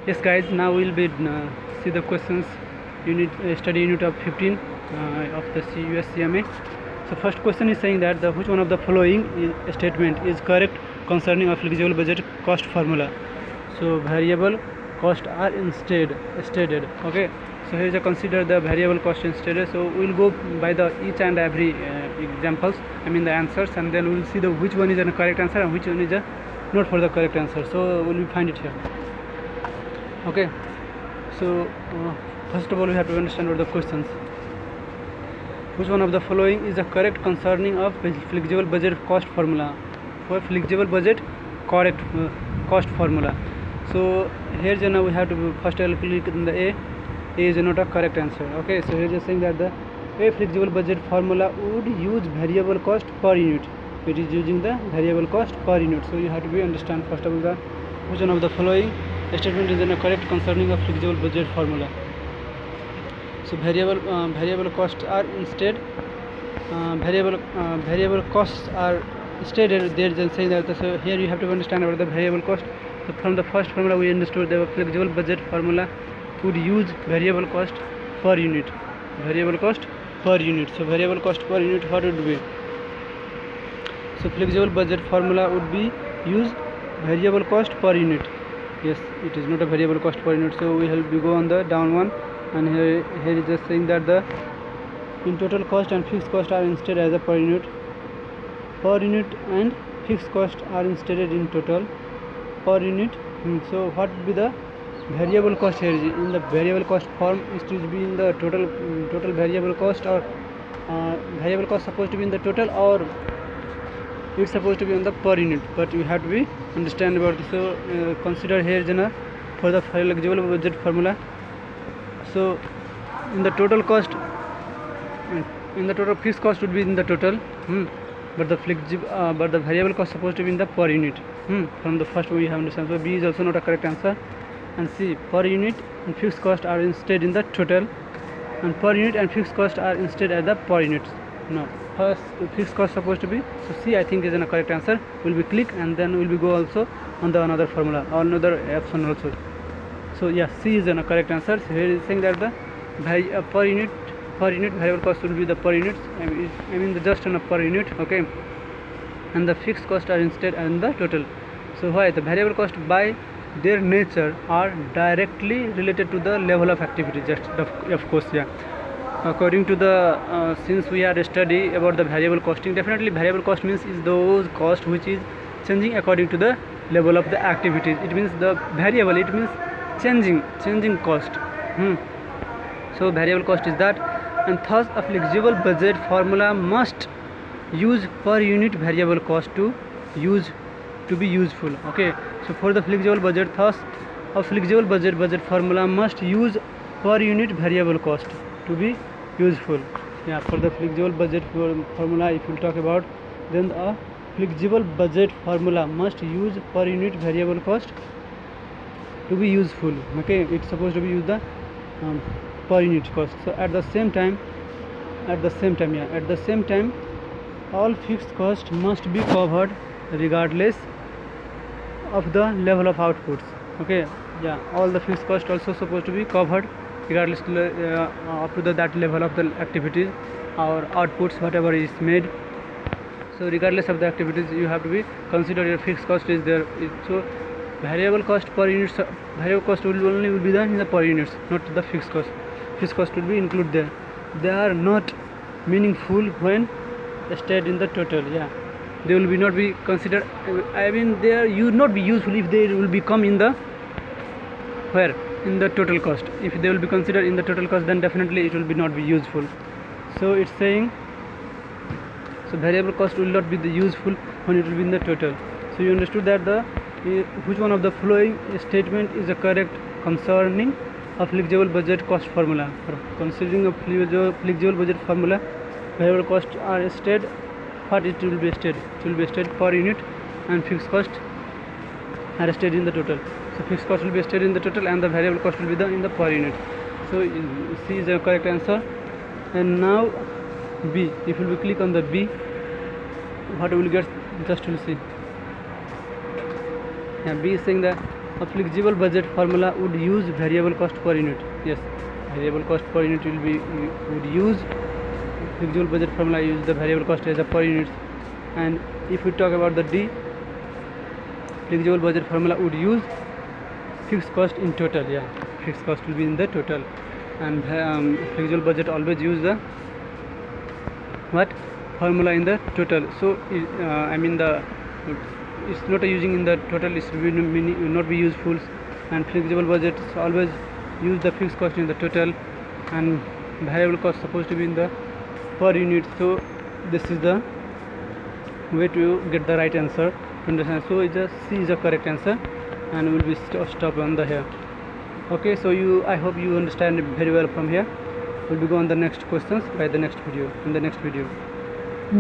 Yes guys, now we'll be see the questions unit study unit of 15 of the CUSCMA. So first question is saying that which one of the following statement is correct concerning a flexible budget cost formula. So variable cost are instead stated. Okay, so here is a consider the variable cost instead. So we'll go by the each and every examples, I mean the answers, and then we'll see the which one is a correct answer and which one is a not for the correct answer. So we'll find it here. Okay, so first of all we have to understand what the questions. Which one of the following is the correct concerning of flexible budget cost formula? For flexible budget correct cost formula. So here now we have to first I'll click on the A is not a correct answer. Okay, so here just saying that the a flexible budget formula would use variable cost per unit. It is using the variable cost per unit. So you have to be understand first of all the which one of the following statement is correct concerning a flexible budget formula. So variable costs are instead variable costs are stated. They're just saying that. So here you have to understand about the variable cost. So from the first formula we understood the flexible budget formula would use variable cost per unit. Variable cost per unit. So variable cost per unit what would be? So flexible budget formula would be use variable cost per unit. Yes, it is not a variable cost per unit. So we will go on the down one, and here is just saying that the in total cost and fixed cost are instead as a per unit and fixed cost are instead in total per unit. So what would be the variable cost here? In the variable cost form is to be in the total variable cost, or variable cost supposed to be in the total, or it's supposed to be on the per unit, but you have to be understand about this. So consider here for the flexible budget formula. So in the total cost, in the total fixed cost would be in the total, but the variable cost supposed to be in the per unit. From the first one you have understand. So B is also not a correct answer, and C per unit and fixed cost are instead in the total, and per unit and fixed cost are instead at the per units. No, first fixed cost supposed to be. So C I think is a correct answer. Will be click, and then will be go also on the another formula or another option also. So yeah, C is a correct answer. So here is saying that the per unit variable cost will be the per unit. I mean the just on a per unit. Okay, and the fixed cost are instead and the total. So why the variable cost by their nature are directly related to the level of activity. Just of course, yeah. According to the since we had a study about the variable costing, definitely variable cost means is those cost which is changing according to the level of the activities. It means the variable, it means changing cost. So variable cost is that, and thus a flexible budget formula must use per unit variable cost to be useful. Okay, so for the flexible budget, thus a flexible budget formula must use per unit variable cost to be useful. Yeah, for the flexible budget formula if we talk about, then a flexible budget formula must use per unit variable cost to be useful. Okay, it's supposed to be use the per unit cost. So at the same time all fixed cost must be covered regardless of the level of outputs. Okay, yeah, all the fixed cost also supposed to be covered regardless up to that level of the activities or outputs whatever is made. So regardless of the activities you have to be consider your fixed cost is there. So variable cost per unit, variable cost will be done in the per units, not the fixed cost. Fixed cost will be included there. They are not meaningful when stated in the total. Yeah, they will be not be considered. I mean they are not be useful if they will become in the where in the total cost. If they will be considered in the total cost, then definitely it will be not be useful. So it's saying, so variable cost will not be the useful when it will be in the total. So you understood that the which one of the following statement is the correct concerning a flexible budget cost formula. For considering a flexible budget formula, variable costs are stated. What it will be stated? It will be stated per unit, and fixed cost are stated in the total. So fixed cost will be stated in the total, and the variable cost will be in the per unit. So C is the correct answer. And now B. If you will click on the B, what we will get? Just will see. Yeah, B is saying that a flexible budget formula would use variable cost per unit. Yes, variable cost per unit would use flexible budget formula, use the variable cost as a per unit. And if we talk about the D, flexible budget formula would use fixed cost in total. Yeah, fixed cost will be in the total. And flexible budget always use the what formula in the total. So I mean the it's not using in the total, it will not be useful. And flexible budget always use the fixed cost in the total, and variable cost supposed to be in the per unit. So this is the way to get the right answer to understand. So C is the correct answer, and we'll be stop on the here. Okay, so I hope you understand it very well from here. We'll be go on the next questions by the next video, in the next video.